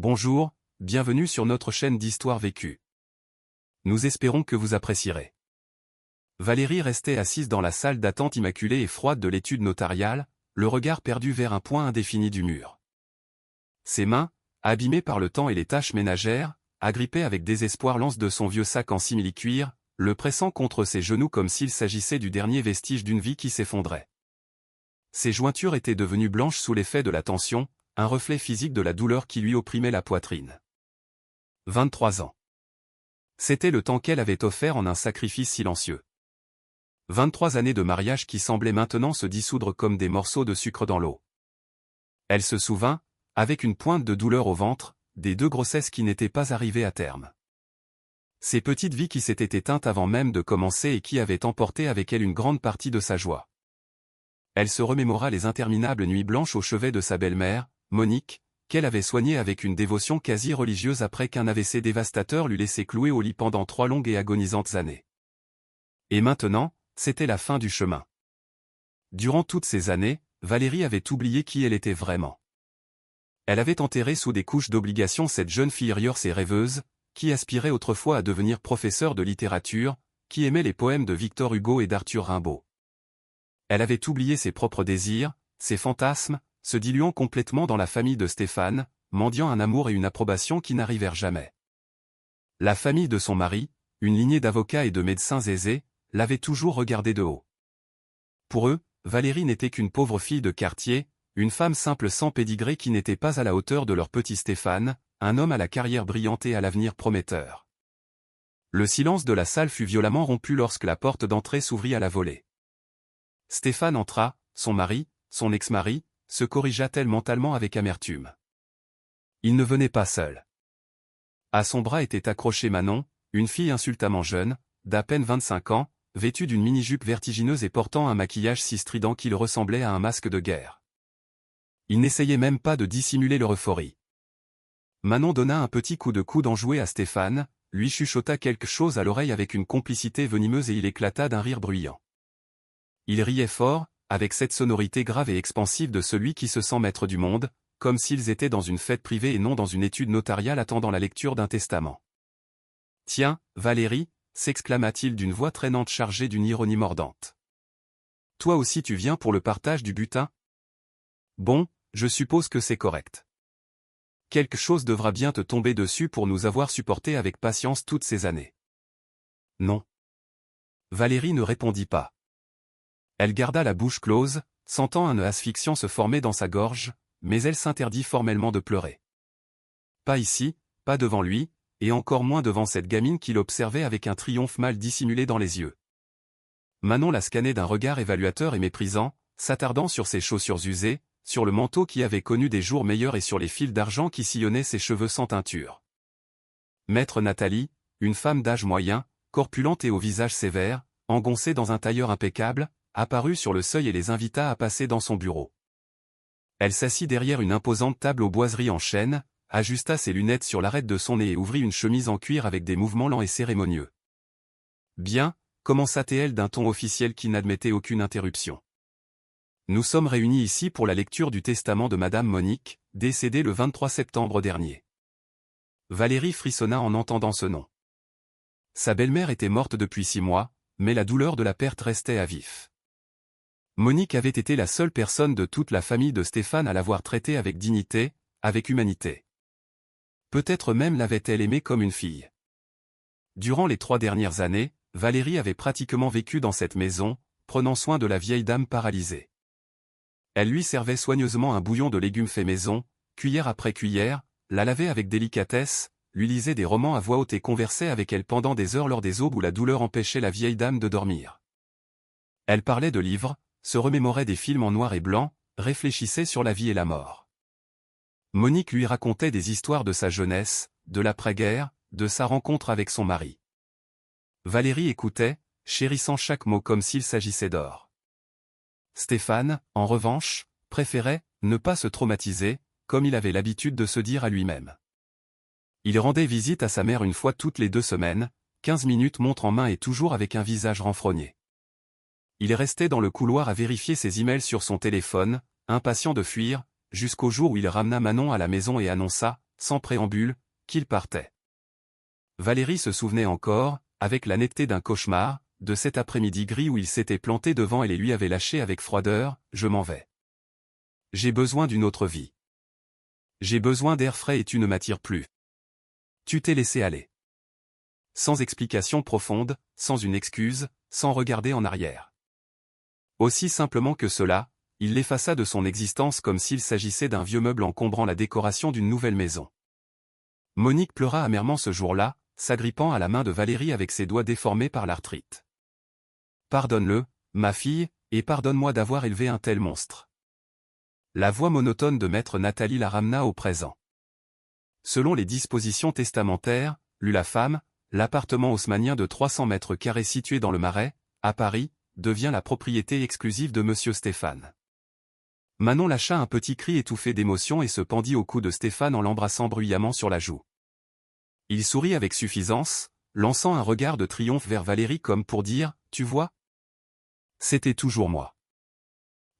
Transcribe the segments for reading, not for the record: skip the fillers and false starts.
Bonjour, bienvenue sur notre chaîne d'Histoire vécue. Nous espérons que vous apprécierez. Valérie restait assise dans la salle d'attente immaculée et froide de l'étude notariale, le regard perdu vers un point indéfini du mur. Ses mains, abîmées par le temps et les tâches ménagères, agrippées avec désespoir l'anse de son vieux sac en simili-cuir, le pressant contre ses genoux comme s'il s'agissait du dernier vestige d'une vie qui s'effondrait. Ses jointures étaient devenues blanches sous l'effet de la tension, un reflet physique de la douleur qui lui opprimait la poitrine. 23 ans. C'était le temps qu'elle avait offert en un sacrifice silencieux. 23 années de mariage qui semblaient maintenant se dissoudre comme des morceaux de sucre dans l'eau. Elle se souvint, avec une pointe de douleur au ventre, des 2 grossesses qui n'étaient pas arrivées à terme. Ces petites vies qui s'étaient éteintes avant même de commencer et qui avaient emporté avec elles une grande partie de sa joie. Elle se remémora les interminables nuits blanches au chevet de sa belle-mère, Monique, qu'elle avait soignée avec une dévotion quasi religieuse après qu'un AVC dévastateur l'eût laissé cloué au lit pendant 3 longues et agonisantes années. Et maintenant, c'était la fin du chemin. Durant toutes ces années, Valérie avait oublié qui elle était vraiment. Elle avait enterré sous des couches d'obligation cette jeune fille rieuse et rêveuse, qui aspirait autrefois à devenir professeure de littérature, qui aimait les poèmes de Victor Hugo et d'Arthur Rimbaud. Elle avait oublié ses propres désirs, ses fantasmes, se diluant complètement dans la famille de Stéphane, mendiant un amour et une approbation qui n'arrivèrent jamais. La famille de son mari, une lignée d'avocats et de médecins aisés, l'avait toujours regardée de haut. Pour eux, Valérie n'était qu'une pauvre fille de quartier, une femme simple sans pédigré qui n'était pas à la hauteur de leur petit Stéphane, un homme à la carrière brillante et à l'avenir prometteur. Le silence de la salle fut violemment rompu lorsque la porte d'entrée s'ouvrit à la volée. Stéphane entra, son mari, son ex-mari, se corrigea-t-elle mentalement avec amertume. Il ne venait pas seul. À son bras était accrochée Manon, une fille insultamment jeune, d'à peine 25 ans, vêtue d'une mini-jupe vertigineuse et portant un maquillage si strident qu'il ressemblait à un masque de guerre. Il n'essayait même pas de dissimuler leur euphorie. Manon donna un petit coup de coude enjoué à Stéphane, lui chuchota quelque chose à l'oreille avec une complicité venimeuse et il éclata d'un rire bruyant. Il riait fort, avec cette sonorité grave et expansive de celui qui se sent maître du monde, comme s'ils étaient dans une fête privée et non dans une étude notariale attendant la lecture d'un testament. « Tiens, Valérie » s'exclama-t-il d'une voix traînante chargée d'une ironie mordante. « Toi aussi tu viens pour le partage du butin ? Bon, je suppose que c'est correct. Quelque chose devra bien te tomber dessus pour nous avoir supportés avec patience toutes ces années. » Non. Valérie ne répondit pas. Elle garda la bouche close, sentant un nœud asphyxiant se former dans sa gorge, mais elle s'interdit formellement de pleurer. Pas ici, pas devant lui, et encore moins devant cette gamine qui l'observait avec un triomphe mal dissimulé dans les yeux. Manon la scannait d'un regard évaluateur et méprisant, s'attardant sur ses chaussures usées, sur le manteau qui avait connu des jours meilleurs et sur les fils d'argent qui sillonnaient ses cheveux sans teinture. Maître Nathalie, une femme d'âge moyen, corpulente et au visage sévère, engoncée dans un tailleur impeccable, apparut sur le seuil et les invita à passer dans son bureau. Elle s'assit derrière une imposante table aux boiseries en chêne, ajusta ses lunettes sur l'arête de son nez et ouvrit une chemise en cuir avec des mouvements lents et cérémonieux. « Bien » commença-t-elle d'un ton officiel qui n'admettait aucune interruption. « Nous sommes réunis ici pour la lecture du testament de Madame Monique, décédée le 23 septembre dernier. » Valérie frissonna en entendant ce nom. Sa belle-mère était morte depuis 6 mois, mais la douleur de la perte restait à vif. Monique avait été la seule personne de toute la famille de Stéphane à l'avoir traitée avec dignité, avec humanité. Peut-être même l'avait-elle aimée comme une fille. Durant les 3 dernières années, Valérie avait pratiquement vécu dans cette maison, prenant soin de la vieille dame paralysée. Elle lui servait soigneusement un bouillon de légumes fait maison, cuillère après cuillère, la lavait avec délicatesse, lui lisait des romans à voix haute et conversait avec elle pendant des heures lors des aubes où la douleur empêchait la vieille dame de dormir. Elle parlait de livres, se remémorait des films en noir et blanc, réfléchissait sur la vie et la mort. Monique lui racontait des histoires de sa jeunesse, de l'après-guerre, de sa rencontre avec son mari. Valérie écoutait, chérissant chaque mot comme s'il s'agissait d'or. Stéphane, en revanche, préférait ne pas se traumatiser, comme il avait l'habitude de se dire à lui-même. Il rendait visite à sa mère une fois toutes les 2 semaines, 15 minutes montre en main et toujours avec un visage renfrogné. Il restait dans le couloir à vérifier ses emails sur son téléphone, impatient de fuir, jusqu'au jour où il ramena Manon à la maison et annonça sans préambule, qu'il partait. Valérie se souvenait encore, avec la netteté d'un cauchemar, de cet après-midi gris où il s'était planté devant elle et lui avait lâché avec froideur « Je m'en vais. J'ai besoin d'une autre vie. J'ai besoin d'air frais et tu ne m'attires plus. Tu t'es laissé aller. » Sans explication profonde, sans une excuse, sans regarder en arrière. Aussi simplement que cela, il l'effaça de son existence comme s'il s'agissait d'un vieux meuble encombrant la décoration d'une nouvelle maison. Monique pleura amèrement ce jour-là, s'agrippant à la main de Valérie avec ses doigts déformés par l'arthrite. « Pardonne-le, ma fille, et pardonne-moi d'avoir élevé un tel monstre. » La voix monotone de maître Nathalie la ramena au présent. Selon les dispositions testamentaires, lut la femme, l'appartement haussmannien de 300 mètres carrés situé dans le Marais, à Paris, devient la propriété exclusive de monsieur Stéphane. Manon lâcha un petit cri étouffé d'émotion et se pendit au cou de Stéphane en l'embrassant bruyamment sur la joue. Il sourit avec suffisance, lançant un regard de triomphe vers Valérie comme pour dire « Tu vois ? C'était toujours moi. »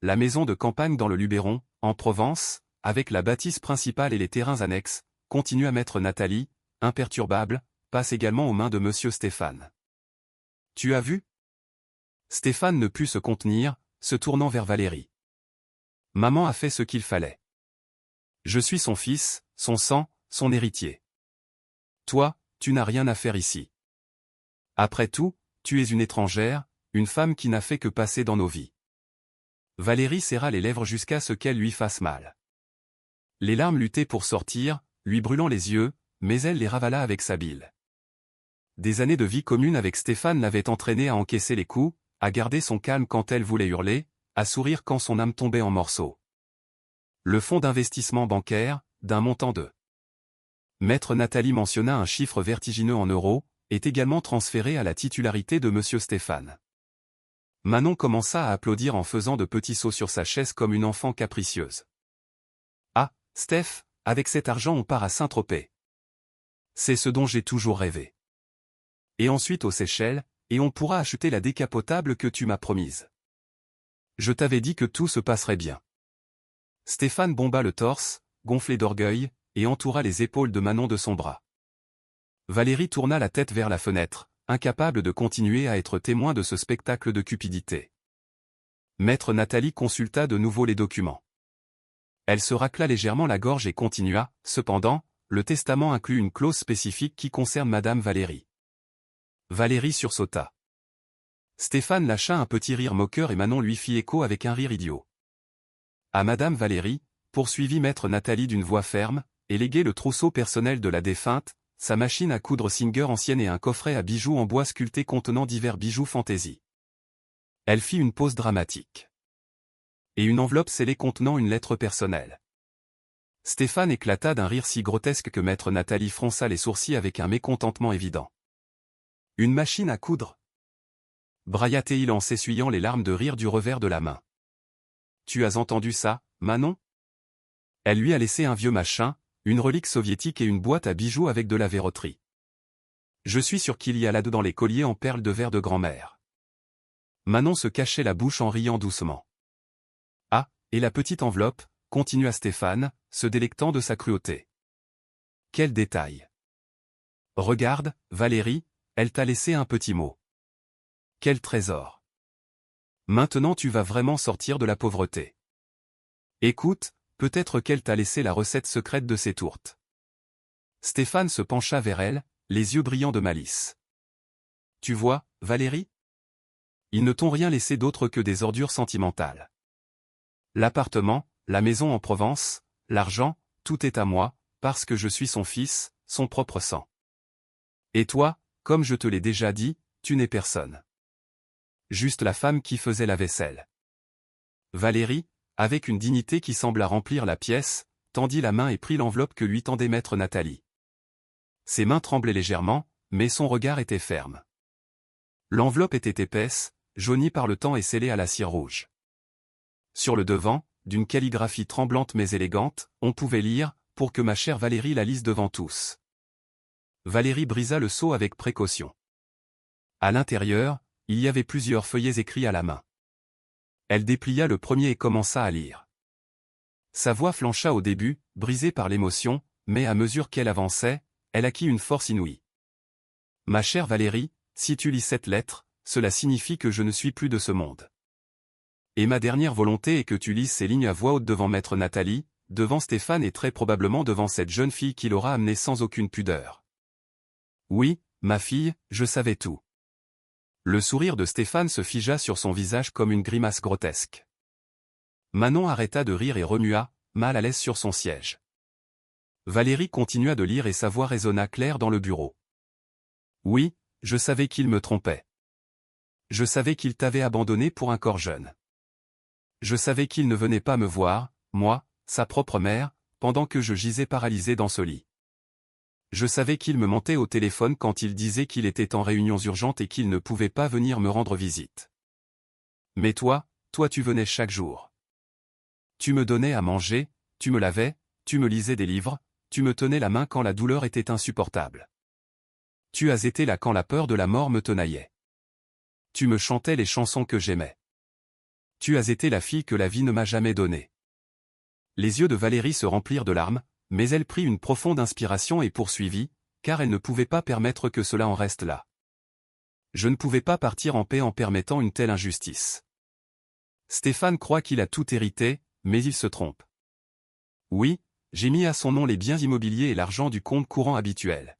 La maison de campagne dans le Luberon, en Provence, avec la bâtisse principale et les terrains annexes, continua maître Nathalie, imperturbable, passe également aux mains de monsieur Stéphane. « Tu as vu ?» Stéphane ne put se contenir, se tournant vers Valérie. « Maman a fait ce qu'il fallait. Je suis son fils, son sang, son héritier. Toi, tu n'as rien à faire ici. Après tout, tu es une étrangère, une femme qui n'a fait que passer dans nos vies. » Valérie serra les lèvres jusqu'à ce qu'elle lui fasse mal. Les larmes luttaient pour sortir, lui brûlant les yeux, mais elle les ravala avec sa bile. Des années de vie commune avec Stéphane l'avaient entraînée à encaisser les coups, à garder son calme quand elle voulait hurler, à sourire quand son âme tombait en morceaux. Le fonds d'investissement bancaire, d'un montant de... Maître Nathalie mentionna un chiffre vertigineux en euros, est également transféré à la titularité de monsieur Stéphane. Manon commença à applaudir en faisant de petits sauts sur sa chaise comme une enfant capricieuse. « Ah, Steph, avec cet argent on part à Saint-Tropez. C'est ce dont j'ai toujours rêvé. Et ensuite aux Seychelles, et on pourra acheter la décapotable que tu m'as promise. Je t'avais dit que tout se passerait bien. » Stéphane bomba le torse, gonflé d'orgueil, et entoura les épaules de Manon de son bras. Valérie tourna la tête vers la fenêtre, incapable de continuer à être témoin de ce spectacle de cupidité. Maître Nathalie consulta de nouveau les documents. Elle se racla légèrement la gorge et continua, cependant, le testament inclut une clause spécifique qui concerne madame Valérie. Valérie sursauta. Stéphane lâcha un petit rire moqueur et Manon lui fit écho avec un rire idiot. À madame Valérie, poursuivit maître Nathalie d'une voix ferme, et léguait le trousseau personnel de la défunte, sa machine à coudre Singer ancienne et un coffret à bijoux en bois sculpté contenant divers bijoux fantaisie. Elle fit une pause dramatique. Et une enveloppe scellée contenant une lettre personnelle. Stéphane éclata d'un rire si grotesque que maître Nathalie fronça les sourcils avec un mécontentement évident. Une machine à coudre ? Brailla-t-il en s'essuyant les larmes de rire du revers de la main. Tu as entendu ça, Manon ? Elle lui a laissé un vieux machin, une relique soviétique et une boîte à bijoux avec de la verroterie. Je suis sûr qu'il y a là-dedans les colliers en perles de verre de grand-mère. Manon se cachait la bouche en riant doucement. Ah, et la petite enveloppe, continua Stéphane, se délectant de sa cruauté. Quel détail. Regarde, Valérie, elle t'a laissé un petit mot. Quel trésor. Maintenant tu vas vraiment sortir de la pauvreté. Écoute, peut-être qu'elle t'a laissé la recette secrète de ces tourtes. Stéphane se pencha vers elle, les yeux brillants de malice. Tu vois, Valérie ? Ils ne t'ont rien laissé d'autre que des ordures sentimentales. L'appartement, la maison en Provence, l'argent, tout est à moi, parce que je suis son fils, son propre sang. Et toi, comme je te l'ai déjà dit, tu n'es personne. Juste la femme qui faisait la vaisselle. Valérie, avec une dignité qui sembla remplir la pièce, tendit la main et prit l'enveloppe que lui tendait maître Nathalie. Ses mains tremblaient légèrement, mais son regard était ferme. L'enveloppe était épaisse, jaunie par le temps et scellée à la cire rouge. Sur le devant, d'une calligraphie tremblante mais élégante, on pouvait lire « Pour que ma chère Valérie la lise devant tous ». Valérie brisa le sceau avec précaution. À l'intérieur, il y avait plusieurs feuillets écrits à la main. Elle déplia le premier et commença à lire. Sa voix flancha au début, brisée par l'émotion, mais à mesure qu'elle avançait, elle acquit une force inouïe. Ma chère Valérie, si tu lis cette lettre, cela signifie que je ne suis plus de ce monde. Et ma dernière volonté est que tu lises ces lignes à voix haute devant maître Nathalie, devant Stéphane et très probablement devant cette jeune fille qui l'aura amené sans aucune pudeur. Oui, ma fille, je savais tout. Le sourire de Stéphane se figea sur son visage comme une grimace grotesque. Manon arrêta de rire et remua, mal à l'aise sur son siège. Valérie continua de lire et sa voix résonna claire dans le bureau. Oui, je savais qu'il me trompait. Je savais qu'il t'avait abandonné pour un corps jeune. Je savais qu'il ne venait pas me voir, moi, sa propre mère, pendant que je gisais paralysé dans ce lit. Je savais qu'il me mentait au téléphone quand il disait qu'il était en réunions urgentes et qu'il ne pouvait pas venir me rendre visite. Mais toi tu venais chaque jour. Tu me donnais à manger, tu me lavais, tu me lisais des livres, tu me tenais la main quand la douleur était insupportable. Tu as été là quand la peur de la mort me tenaillait. Tu me chantais les chansons que j'aimais. Tu as été la fille que la vie ne m'a jamais donnée. Les yeux de Valérie se remplirent de larmes, mais elle prit une profonde inspiration et poursuivit, car elle ne pouvait pas permettre que cela en reste là. Je ne pouvais pas partir en paix en permettant une telle injustice. Stéphane croit qu'il a tout hérité, mais il se trompe. Oui, j'ai mis à son nom les biens immobiliers et l'argent du compte courant habituel.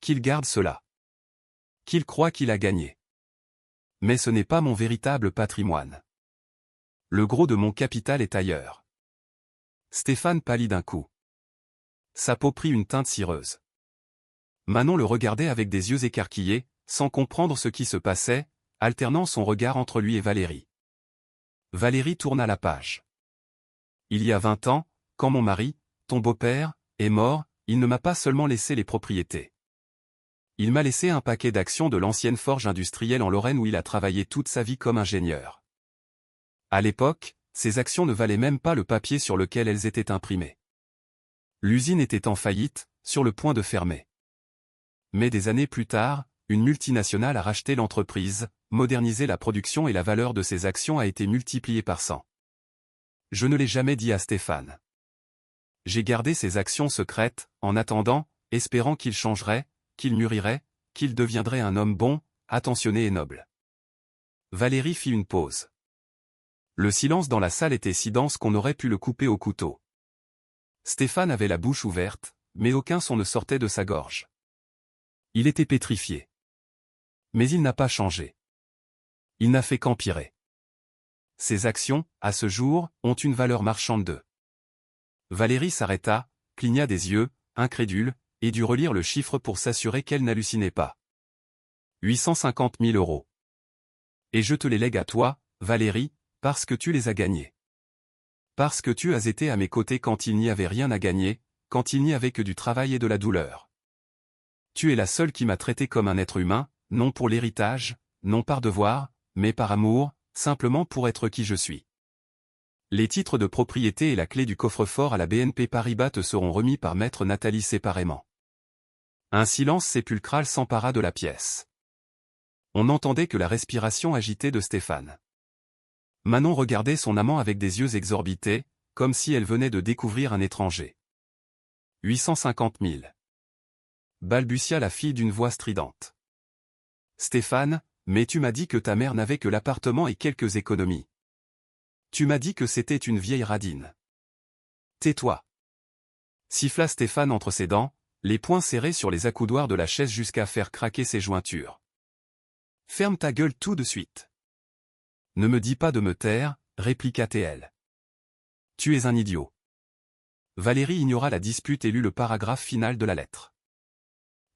Qu'il garde cela. Qu'il croit qu'il a gagné. Mais ce n'est pas mon véritable patrimoine. Le gros de mon capital est ailleurs. Stéphane pâlit d'un coup. Sa peau prit une teinte cireuse. Manon le regardait avec des yeux écarquillés, sans comprendre ce qui se passait, alternant son regard entre lui et Valérie. Valérie tourna la page. Il y a 20 ans, quand mon mari, ton beau-père, est mort, il ne m'a pas seulement laissé les propriétés. Il m'a laissé un paquet d'actions de l'ancienne forge industrielle en Lorraine où il a travaillé toute sa vie comme ingénieur. À l'époque, ces actions ne valaient même pas le papier sur lequel elles étaient imprimées. L'usine était en faillite, sur le point de fermer. Mais des années plus tard, une multinationale a racheté l'entreprise, modernisé la production et la valeur de ces actions a été multipliée par 100. Je ne l'ai jamais dit à Stéphane. J'ai gardé ces actions secrètes, en attendant, espérant qu'il changerait, qu'il mûrirait, qu'il deviendrait un homme bon, attentionné et noble. Valérie fit une pause. Le silence dans la salle était si dense qu'on aurait pu le couper au couteau. Stéphane avait la bouche ouverte, mais aucun son ne sortait de sa gorge. Il était pétrifié. Mais il n'a pas changé. Il n'a fait qu'empirer. Ses actions, à ce jour, ont une valeur marchande de. Valérie s'arrêta, cligna des yeux, incrédule, et dut relire le chiffre pour s'assurer qu'elle n'hallucinait pas. 850 000 €. Et je te les lègue à toi, Valérie, parce que tu les as gagnés. Parce que tu as été à mes côtés quand il n'y avait rien à gagner, quand il n'y avait que du travail et de la douleur. Tu es la seule qui m'a traité comme un être humain, non pour l'héritage, non par devoir, mais par amour, simplement pour être qui je suis. Les titres de propriété et la clé du coffre-fort à la BNP Paribas te seront remis par maître Nathalie séparément. Un silence sépulcral s'empara de la pièce. On n'entendait que la respiration agitée de Stéphane. Manon regardait son amant avec des yeux exorbités, comme si elle venait de découvrir un étranger. 850 000. Balbutia la fille d'une voix stridente. Stéphane, mais tu m'as dit que ta mère n'avait que l'appartement et quelques économies. Tu m'as dit que c'était une vieille radine. Tais-toi. Siffla Stéphane entre ses dents, les poings serrés sur les accoudoirs de la chaise jusqu'à faire craquer ses jointures. Ferme ta gueule tout de suite. Ne me dis pas de me taire, répliqua T.L. Tu es un idiot. Valérie ignora la dispute et lut le paragraphe final de la lettre.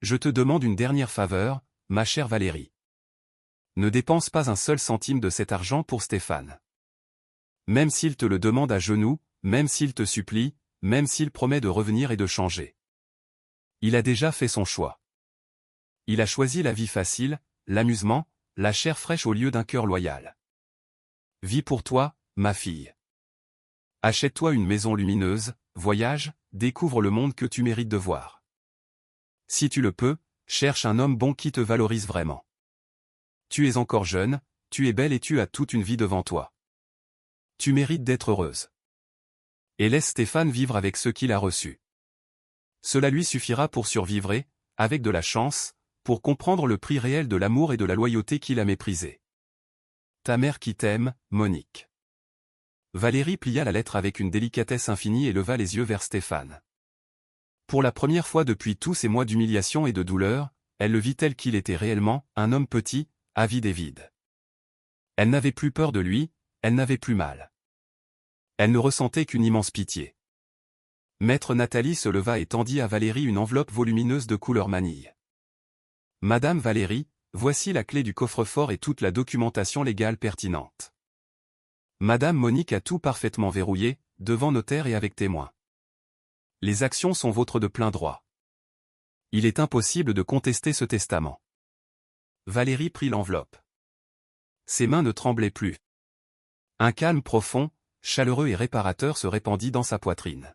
Je te demande une dernière faveur, ma chère Valérie. Ne dépense pas un seul centime de cet argent pour Stéphane. Même s'il te le demande à genoux, même s'il te supplie, même s'il promet de revenir et de changer. Il a déjà fait son choix. Il a choisi la vie facile, l'amusement, la chair fraîche au lieu d'un cœur loyal. Vis pour toi, ma fille. Achète-toi une maison lumineuse, voyage, découvre le monde que tu mérites de voir. Si tu le peux, cherche un homme bon qui te valorise vraiment. Tu es encore jeune, tu es belle et tu as toute une vie devant toi. Tu mérites d'être heureuse. Et laisse Stéphane vivre avec ceux qu'il a reçus. Cela lui suffira pour survivre et, avec de la chance, pour comprendre le prix réel de l'amour et de la loyauté qu'il a méprisé. Ta mère qui t'aime, Monique. Valérie plia la lettre avec une délicatesse infinie et leva les yeux vers Stéphane. Pour la première fois depuis tous ces mois d'humiliation et de douleur, elle le vit tel qu'il était réellement, un homme petit, avide et vide. Elle n'avait plus peur de lui, elle n'avait plus mal. Elle ne ressentait qu'une immense pitié. Maître Nathalie se leva et tendit à Valérie une enveloppe volumineuse de couleur manille. Madame Valérie, voici la clé du coffre-fort et toute la documentation légale pertinente. Madame Monique a tout parfaitement verrouillé, devant notaire et avec témoin. Les actions sont vôtres de plein droit. Il est impossible de contester ce testament. Valérie prit l'enveloppe. Ses mains ne tremblaient plus. Un calme profond, chaleureux et réparateur se répandit dans sa poitrine.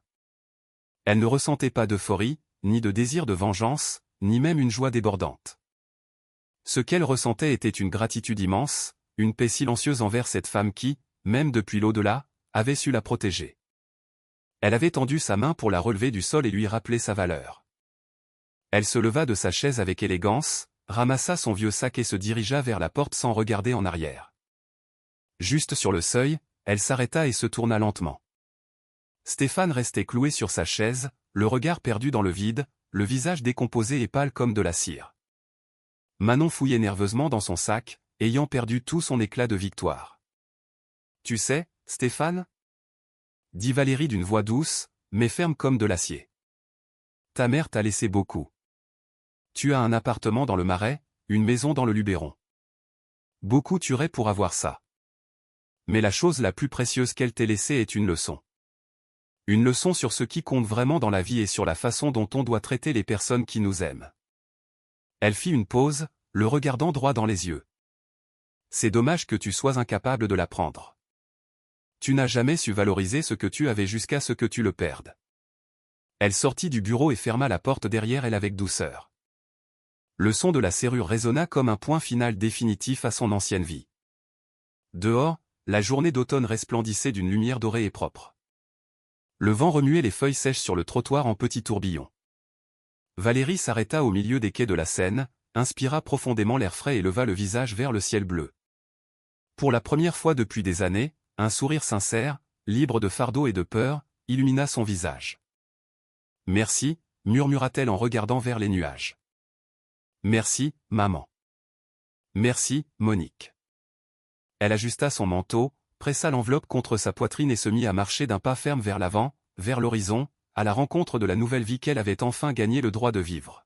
Elle ne ressentait pas d'euphorie, ni de désir de vengeance, ni même une joie débordante. Ce qu'elle ressentait était une gratitude immense, une paix silencieuse envers cette femme qui, même depuis l'au-delà, avait su la protéger. Elle avait tendu sa main pour la relever du sol et lui rappeler sa valeur. Elle se leva de sa chaise avec élégance, ramassa son vieux sac et se dirigea vers la porte sans regarder en arrière. Juste sur le seuil, elle s'arrêta et se tourna lentement. Stéphane restait cloué sur sa chaise, le regard perdu dans le vide, le visage décomposé et pâle comme de la cire. Manon fouillait nerveusement dans son sac, ayant perdu tout son éclat de victoire. « Tu sais, Stéphane » dit Valérie d'une voix douce, mais ferme comme de l'acier. « Ta mère t'a laissé beaucoup. Tu as un appartement dans le Marais, une maison dans le Luberon. Beaucoup tueraient pour avoir ça. Mais la chose la plus précieuse qu'elle t'ait laissée est une leçon. Une leçon sur ce qui compte vraiment dans la vie et sur la façon dont on doit traiter les personnes qui nous aiment. » Elle fit une pause, le regardant droit dans les yeux. « C'est dommage que tu sois incapable de l'apprendre. Tu n'as jamais su valoriser ce que tu avais jusqu'à ce que tu le perdes. » Elle sortit du bureau et ferma la porte derrière elle avec douceur. Le son de la serrure résonna comme un point final définitif à son ancienne vie. Dehors, la journée d'automne resplendissait d'une lumière dorée et propre. Le vent remuait les feuilles sèches sur le trottoir en petits tourbillons. Valérie s'arrêta au milieu des quais de la Seine, inspira profondément l'air frais et leva le visage vers le ciel bleu. Pour la première fois depuis des années, un sourire sincère, libre de fardeau et de peur, illumina son visage. « Merci » murmura-t-elle en regardant vers les nuages. « Merci, maman. Merci, Monique. » Elle ajusta son manteau, pressa l'enveloppe contre sa poitrine et se mit à marcher d'un pas ferme vers l'avant, vers l'horizon, à la rencontre de la nouvelle vie qu'elle avait enfin gagné le droit de vivre.